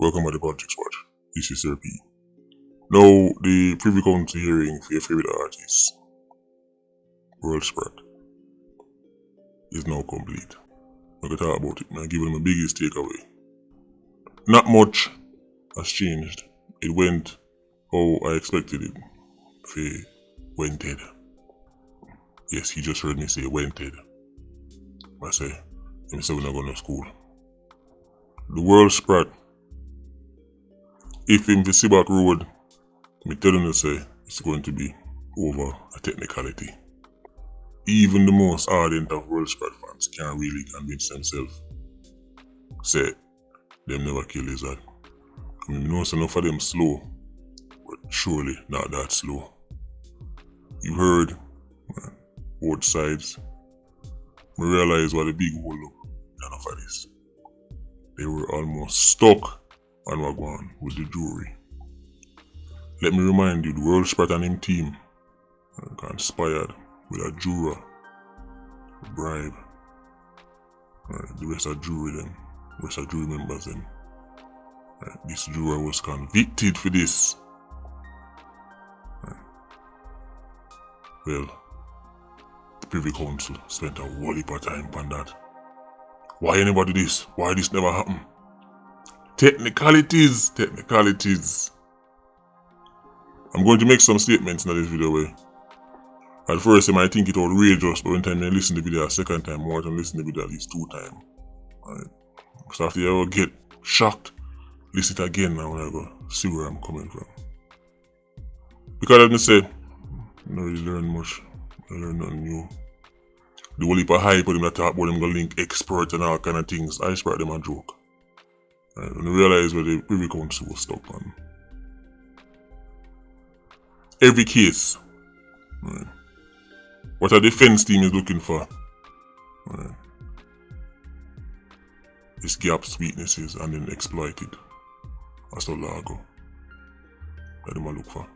welcome to the Politricks Watch. This is Sir P. Now, the Privy Council hearing for your favorite artist, World Spread, is now complete. I'm going to talk about it and give them my biggest takeaway. Not much has changed. It went how I expected it. Faye wented. Yes, he just heard me say wented. I say, let me say we're not going to school. The World Spread. If him to see back road, me tell him to say it's going to be over a technicality. Even the most ardent of World Spread fans can't really convince themselves. Say, them never kill Lizard. I mean, know enough of them slow, but surely not that slow. You heard, man, both sides. We realize what a big hole up enough of this. They were almost stuck on Wagwan with the jury. Let me remind you, the World Spread and him team conspired with a juror, a bribe. The rest of jury members them. This juror was convicted for this. Well, the Privy Council spent a whole heap of time on that. Why anybody this? Why this never happened? Technicalities. I'm going to make some statements in this video. At first, I might think it outrageous, but when time I listen to the video a second time, more than listen to the video at least 2 times. Right? So after you ever get shocked, listen it again now when I go see where I'm coming from. Because as I said, I don't really learn much. I learn nothing new. The whole heap of hype of them that talk about them gonna link experts and all kind of things, I spread them a joke. Right? When I realize where the Privy Council was stuck on. Every case. Right? What a defense team is looking for. Right? Is gaps, weaknesses, and then exploited. That's the law go. That them look for.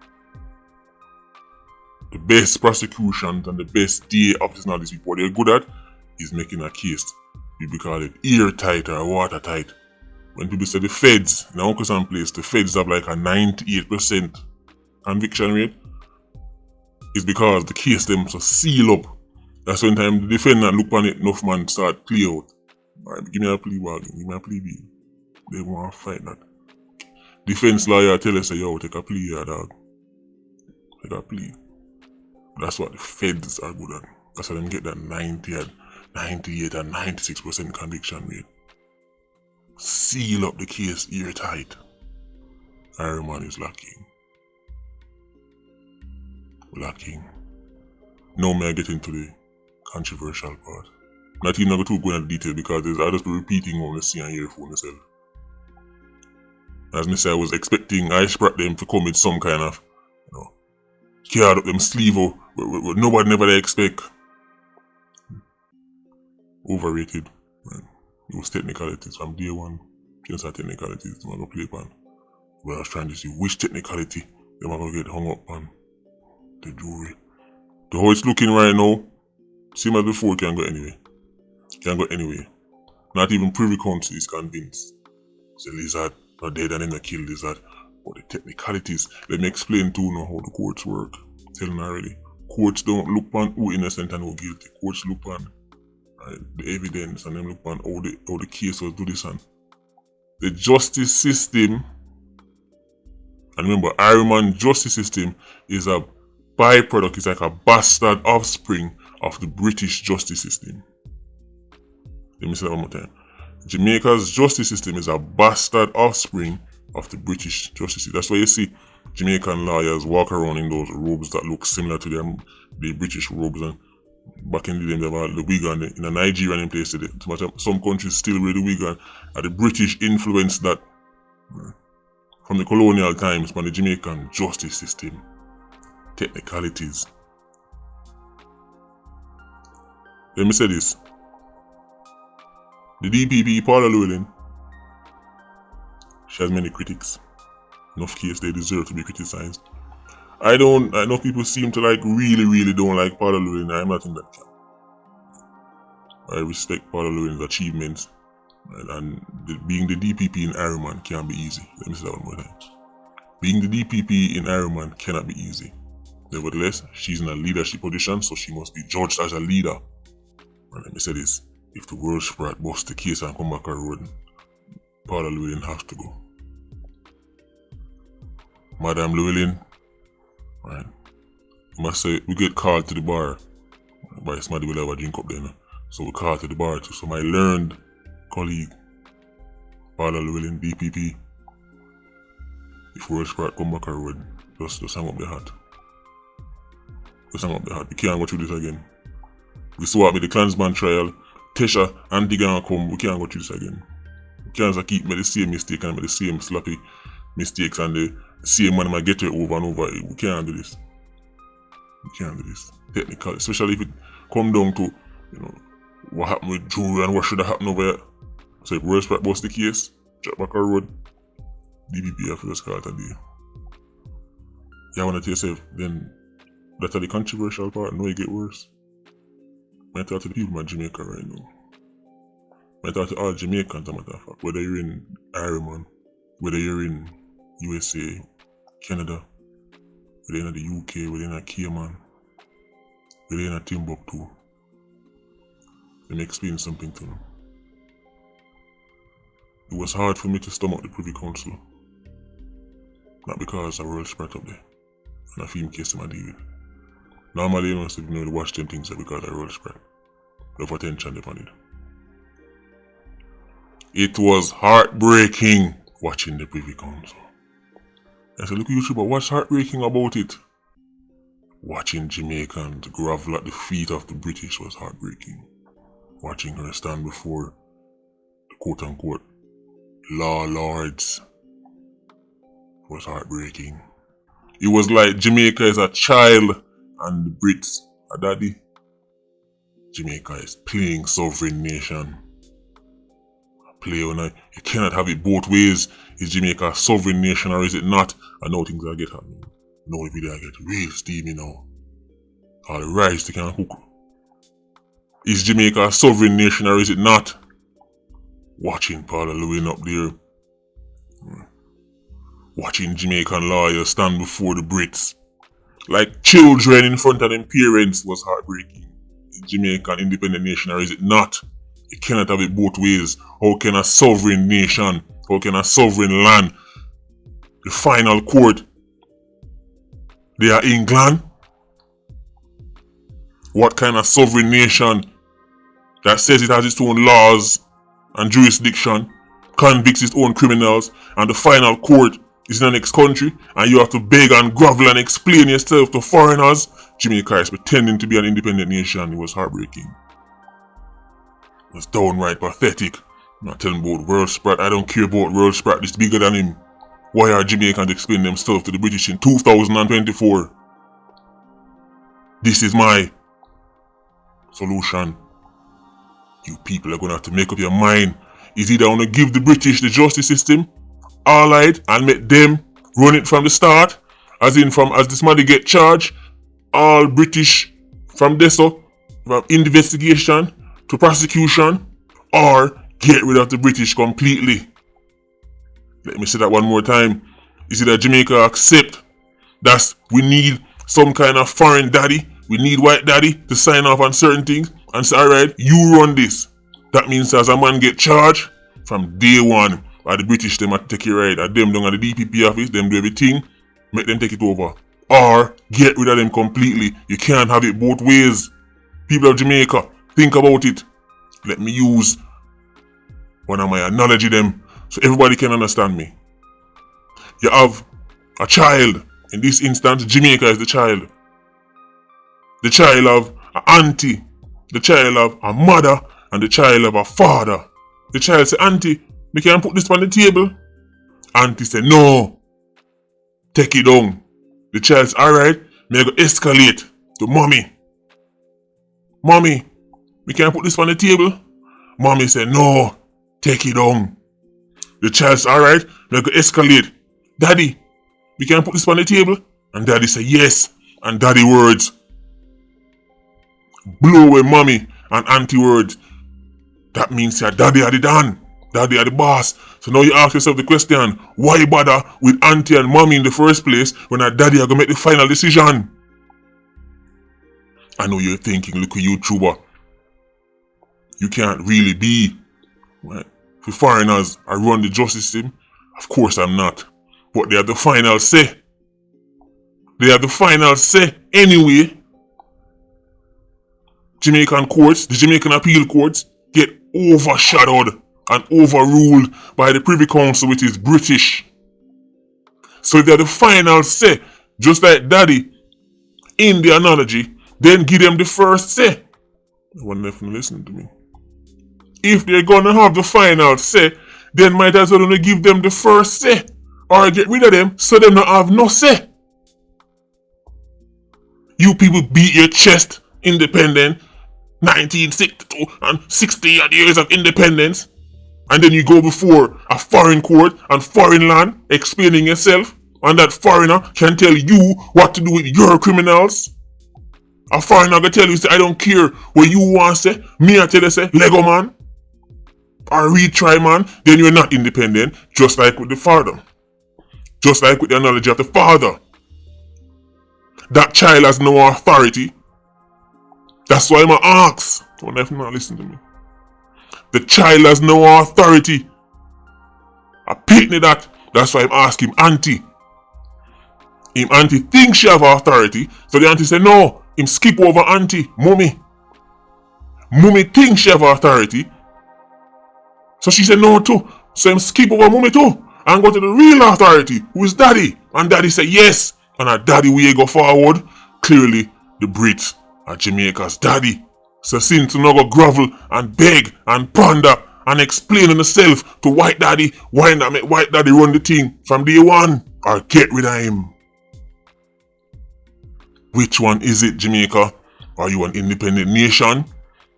The best prosecutions and the best DA officers and all these people, what they're good at is making a case. People call it airtight or watertight. When people say the feds, in Uncle Sam place, the feds have like a 98% conviction rate. It's because the case them so seal up. That's when time the defendant look on it, enough man start play out. Alright, give me a plea bargain, give me a plea deal. They want to fight that. Defense lawyer tell us, yo, take a plea here, dog. Take a plea. That's what the feds are good at. That's how them get that 98 and 96% conviction rate. Seal up the case airtight. Iron Man is lacking. Now may I get into the controversial part. Not even going to go into detail because I just be repeating what I see and hear for myself. As I said, I was expecting I spread them to come with some kind of, card up them sleeve or nobody never they expect. Overrated. Man. It was technicalities from day one. Just our technicalities, I'm gonna play upon. But I was trying to see which technicality they are gonna get hung up on. The jury. The how it's looking right now, same as before, can't go anywhere. Not even Privy Council is convinced. Say Lizard not dead and then they kill Lizard. But the technicalities, let me explain to you now how the courts work. Telling already. Courts don't look on who innocent and who guilty. Courts look on the evidence and then look on how the case was do this and the justice system. And remember, Iron Man justice system is a byproduct, it's like a bastard offspring of the British justice system. Let me say that one more time. Jamaica's justice system is a bastard offspring of the British justice system. That's why you see Jamaican lawyers walk around in those robes that look similar to them, the British robes. And back in the day, they have the wig on in a Nigerian place today. Some countries still wear the wig on. And the British influence that from the colonial times from the Jamaican justice system. Technicalities. Let me say this. The DPP, Paula Llewellyn, she has many critics. Enough case they deserve to be criticized. I know people seem to really don't like Paula Llewellyn. I'm not in that camp. I respect Paula Llewellyn's achievements. And being the DPP in Ironman can't be easy. Let me say that one more time. Being the DPP in Ironman cannot be easy. Nevertheless, she's in a leadership position, so she must be judged as a leader. And let me say this, if the world sprat bust the case and come back on road, Paula Llewellyn has to go. Madam Llewellyn, right, I must say, we get called to the bar. By somebody will have a drink up there now. So we called to the bar too. So my learned colleague, Paula Llewellyn, DPP, if world sprat come back on road, just hang up the hat. Just hang up the hat. We can't go through this again. We saw it with the Klansman trial. Tesha and the gang come, we can't go through this again. We can't keep making the same mistake and make the same sloppy mistakes and the same man might get it over and over. We can't do this. We can't do this. Technical, especially if it come down to, what happened with jury and what should have happened over here. So if world sprat bust the case, drop back our road, DPP have to just call it a day. You want to tell yourself, then that's the controversial part. No, it get worse. I talk to the people in Jamaica right now. I talk to all Jamaicans, as a matter of fact. Whether you're in Ireland, whether you're in USA, Canada, whether you're in the UK, whether you're in Cayman, whether you're in Timbuktu, let me explain something to them. It was hard for me to stomach the Privy Council. Not because I world spread up there. And I feel case in my deal with. Normally, you must have watch them things because I world spread. Enough attention upon it. It was heartbreaking watching the Privy Council. I said, look at YouTube, but what's heartbreaking about it? Watching Jamaicans grovel at the feet of the British was heartbreaking. Watching her stand before the quote-unquote law lords was heartbreaking. It was like Jamaica is a child and the Brits are daddy. Jamaica is playing sovereign nation. Play on it. You cannot have it both ways. Is Jamaica a sovereign nation or is it not? I know things are get happening. Now the video get real steamy now. All the rice they can cook. Is Jamaica a sovereign nation or is it not? Watching Paula Llewellyn up there. Watching Jamaican lawyers stand before the Brits. Like children in front of them parents was heartbreaking. Is Jamaica an independent nation or is it not? You cannot have it both ways. How can a sovereign nation, how can a sovereign land, the final court, they are England? What kind of sovereign nation that says it has its own laws and jurisdiction, convicts its own criminals, and the final court is in the next country, and you have to beg and grovel and explain yourself to foreigners? Jamaica is pretending to be an independent nation. It was heartbreaking. It was downright pathetic. I'm not telling about world sprat. I don't care about world sprat. It's bigger than him. Why are Jamaicans explaining themselves to the British in 2024? This is my solution. You people are going to have to make up your mind. Is either going to give the British the justice system, allied, and make them run it from the start, as this money get charged, all British from DESO, from investigation to prosecution, or get rid of the British completely. Let me say that one more time. Is it that Jamaica accept that we need some kind of foreign daddy, we need white daddy to sign off on certain things and say, alright, you run this. That means as a man get charged from day one, by the British, them have to take it right. At them down at the DPP office, them do everything, make them take it over. Or get rid of them completely. You can't have it both ways. People of Jamaica, think about it. Let me use one of my analogy them so everybody can understand me. You have a child. In this instance, Jamaica is the child. The child of an auntie. The child of a mother. And the child of a father. The child say, auntie, we can put this on the table. Auntie say, no. Take it down. The child say, alright, may go escalate to mommy. Mommy, we can put this on the table. Mommy say, no. Take it down. The child say, alright, may go escalate. Daddy, we can put this on the table. And daddy say, yes. And daddy words blow away mommy and auntie words. That means your daddy had it done. Daddy are the boss. So now you ask yourself the question, why bother with auntie and mommy in the first place when our daddy are going to make the final decision? I know you're thinking, look at YouTuber. You can't really be, right? For foreigners, I run the justice system. Of course I'm not. But they have the final say. They have the final say anyway. Jamaican courts, the Jamaican appeal courts, get overshadowed and overruled by the Privy Council, which is British. So they have the final say, just like daddy in the analogy, then give them the first say. No one left to listen to me. If they're gonna have the final say, then might as well give them the first say, or get rid of them so them not have no say. You people beat your chest, independent, 1962 and 60 odd years of independence, and then you go before a foreign court and foreign land explaining yourself, and that foreigner can tell you what to do with your criminals. A foreigner gonna tell you, say, I don't care what you want to say, me I tell you, say, Lego man, or retry man, then you're not independent, just like with the father. Just like with the analogy of the father. That child has no authority. That's why I'm going to ask. Don't have to not listen to me. The child has no authority. I pity that. That's why I'm asking auntie. Him auntie thinks she have authority. So the auntie say no. Him skip over auntie. Mummy. Mummy thinks she have authority. So she said no too. So him skip over mummy too. And go to the real authority. Who is daddy. And daddy say yes. And our daddy we go forward. Clearly the Brits are Jamaica's daddy. So since you no go grovel and beg and ponder and explain himself to white daddy, why not make white daddy run the thing from day one or get rid of him? Which one is it, Jamaica? Are you an independent nation?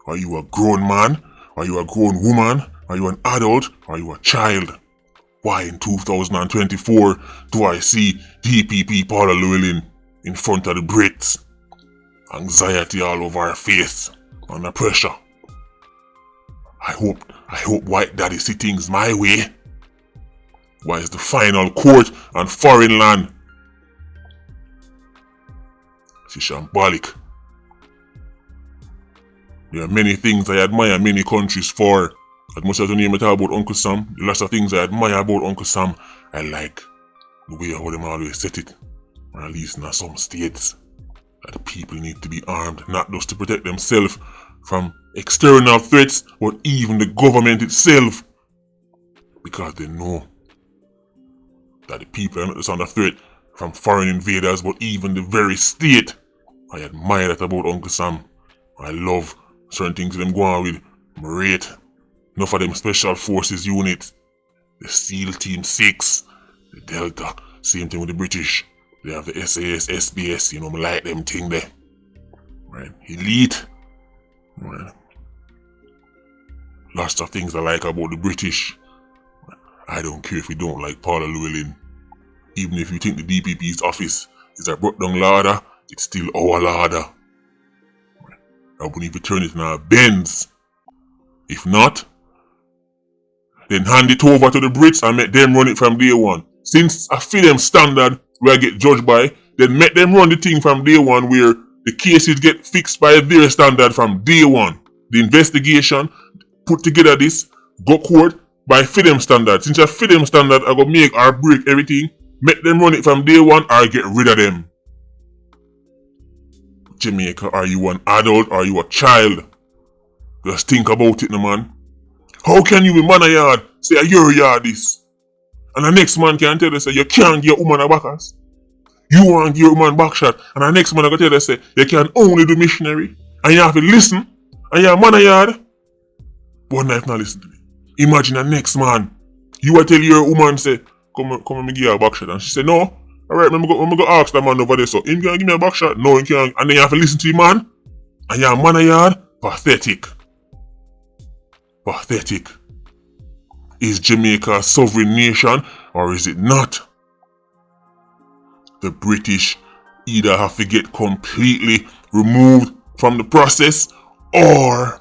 Are you a grown man? Are you a grown woman? Are you an adult? Are you a child? Why in 2024 do I see DPP Paula Llewellyn in front of the Brits? Anxiety all over her face, under pressure. I hope white daddy see things my way. Why is the final court on foreign land? It's shambolic. There are many things I admire many countries for. As much as I name it about Uncle Sam, the lots of things I admire about Uncle Sam, I like the way how them always set it. Or at least in some states. That the people need to be armed, not just to protect themselves from external threats, but even the government itself. Because they know that the people are not just under threat from foreign invaders, but even the very state. I admire that about Uncle Sam. I love certain things them go on with. I rate enough of them special forces units. The SEAL Team 6, the Delta, same thing with the British. They have the SAS, SBS, I like them thing there. Right? Elite. Right? Lots of things I like about the British. I don't care if you don't like Paula Llewellyn. Even if you think the DPP's office is a brought down ladder, it's still our ladder. Right? I wouldn't even turn it in a Benz. If not, then hand it over to the Brits and make them run it from day one. Since I feel them standard where I get judged by, then make them run the thing from day one where the cases get fixed by their standard from day one. The investigation, put together this, go court by FIDEM standard. Since a FIDEM standard, I go make or break everything, make them run it from day one or get rid of them. Jamaica, are you an adult or are you a child? Just think about it, no man. How can you be man a yard, say your yard this? And the next man can tell you, say, you can't give a woman a backers. You want to give a woman back shot. And the next man can tell you, say, you can only do missionary. And you have to listen. And you're a man a yard. But not if not listen to me. Imagine the next man. You will tell your woman, say, come and give her a back shot. And she say, no. Alright, I'm going to ask that man over there. So, him can give me a back shot? No, he can't. And then you have to listen to your man. And you're a man a yard. Pathetic. Pathetic. Is Jamaica a sovereign nation or is it not? The British either have to get completely removed from the process or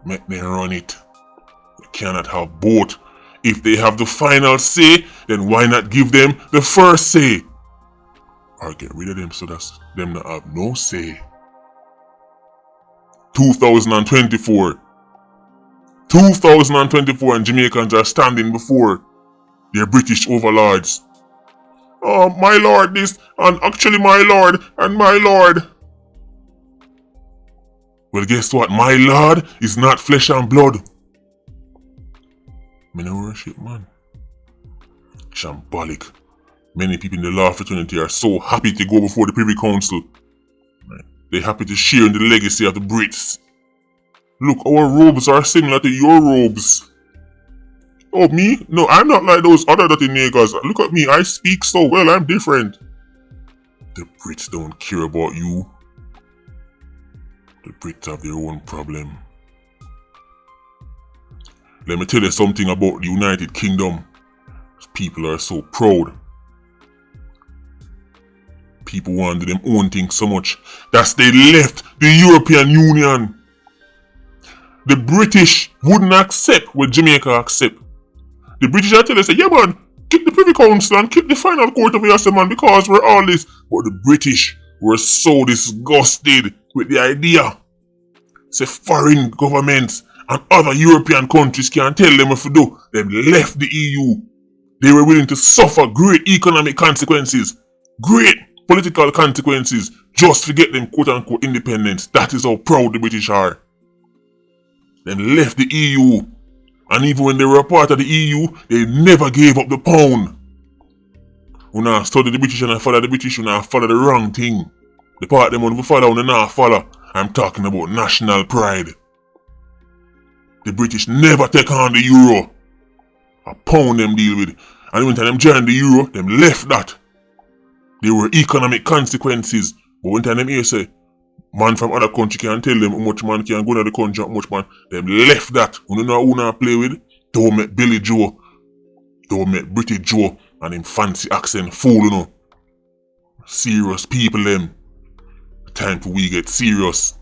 make them run it. cannot have both. If they have the final say, then why not give them the first say? Or get rid of them so that them not have no say. 2024 and Jamaicans are standing before their British overlords. Oh, my lord this, and actually my lord, and my lord. Well, guess what? My lord is not flesh and blood. Me no worship, man. Shambolic. Many people in the law fraternity are so happy to go before the Privy Council. They're happy to share in the legacy of the Brits. Look, our robes are similar to your robes. Oh, me? No, I'm not like those other dirty niggas. Look at me, I speak so well, I'm different. The Brits don't care about you. The Brits have their own problem. Let me tell you something about the United Kingdom. People are so proud. People want them own things so much that they left the European Union. The British wouldn't accept what Jamaica accept. The British are telling us, yeah man, kick the Privy Council and kick the final court of your man because we're all this. But the British were so disgusted with the idea. Say foreign governments and other European countries can't tell them what to do. They left the EU. They were willing to suffer great economic consequences, great political consequences, just to get them quote-unquote independence. That is how proud the British are. They left the EU. And even when they were a part of the EU, they never gave up the pound. When I study the British and I follow the British, when I follow the wrong thing. The part them when we follow, when they not follow. I'm talking about national pride. The British never take on the euro. A pound them deal with. And when them joined the euro, them left that. There were economic consequences. But when them here say, man from other country can tell them how much man can go to the country, how much man, them left that. You don't know who now play with? Don't make Billy Joe. Don't make British Joe and him fancy accent fool, you know. Serious people them. Time for we get serious.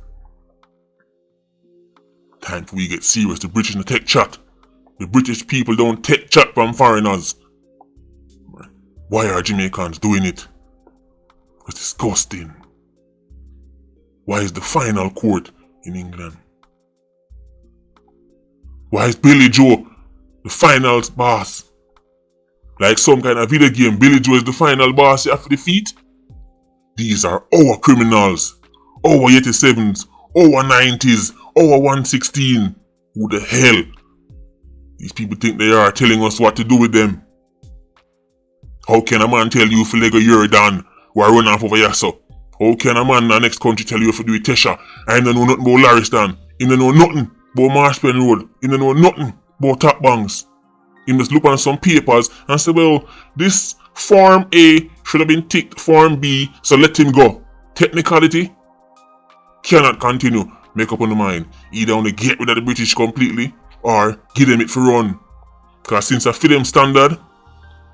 Time for we get serious. The British don't take chat. The British people don't take chat from foreigners. Why are Jamaicans doing it? It's disgusting. Why is the final court in England? Why is Billy Joe the final boss? Like some kind of video game, Billy Joe is the final boss you have to defeat? These are our criminals. Our 87s, our 90s, our 116. Who the hell? These people think they are telling us what to do with them. How can a man tell you if you leg a year done while run off over here so? How can a man in the next country tell you if you do with Tesha? I don't know nothing about Laristan. He don't know nothing about Marshpen Road. He don't know nothing about Top Banks. He must look on some papers and say, well, this Form A should have been ticked Form B, so let him go. Technicality cannot continue. Make up on the mind. Either only get rid of the British completely or give them it for run. Because since I fit them standard,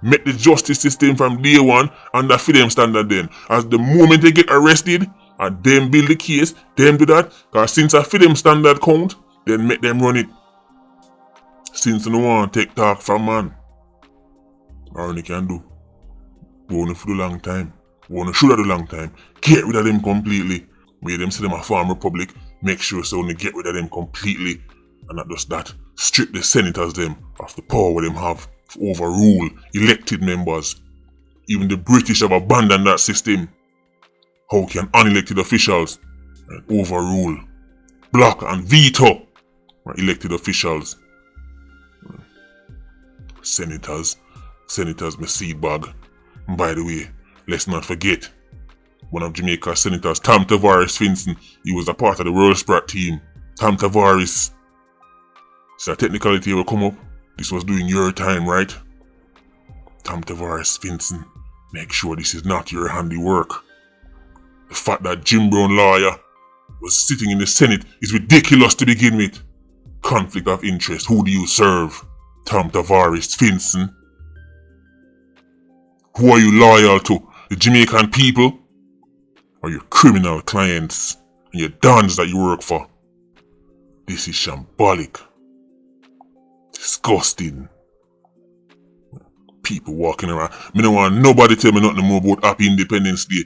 make the justice system from day one under freedom standard then. As the moment they get arrested, and them build the case, them do that. Cause since a freedom standard count, then make them run it. Since no one take talk from man. Or only can do. We only for the long time. We only should have the long time. Get rid of them completely. Make them say them a farm republic. Make sure so only get rid of them completely. And not just that. Strip the senators them of the power them have. Overrule elected members. Even the British have abandoned that system. How can unelected officials overrule, block and veto elected officials? Senators my seed bag. And by the way, let's not forget, one of Jamaica's senators, Tom Tavares Finson, he was a part of the World Sprat team. Tom Tavares. So a technicality will come up. This was doing your time, right? Tom Tavares Finson, make sure this is not your handiwork. The fact that Jim Brown lawyer was sitting in the Senate is ridiculous to begin with. Conflict of interest, who do you serve? Tom Tavares Finson. Who are you loyal to? The Jamaican people? Or your criminal clients and your dons that you work for? This is shambolic. Disgusting. People walking around. Me don't want nobody tell me nothing more about Happy Independence Day.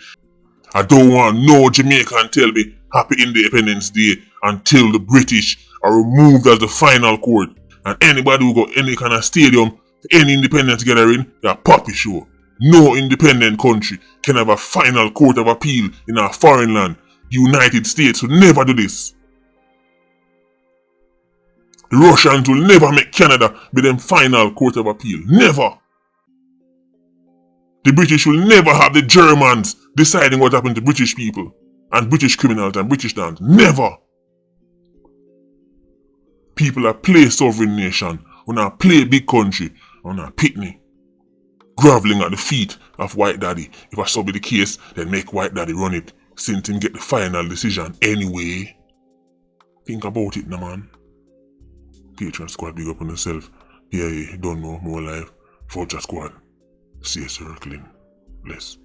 I don't want no Jamaican tell me Happy Independence Day until the British are removed as the final court. And anybody who got any kind of stadium, any independence gathering, they're puppy show. No independent country can have a final court of appeal in a foreign land. United States will never do this. The Russians will never make Canada be them final court of appeal. Never. The British will never have the Germans deciding what happened to British people and British criminals and British lands. Never. People are play sovereign nation, when I play big country, when I pitney. Groveling at the feet of White Daddy. If I so be the case, then make White Daddy run it, since him get the final decision anyway. Think about it now, man. Patreon Squad, big up on yourself. Yeah, don't know, more live. Vulture Squad. See you circling. Bless.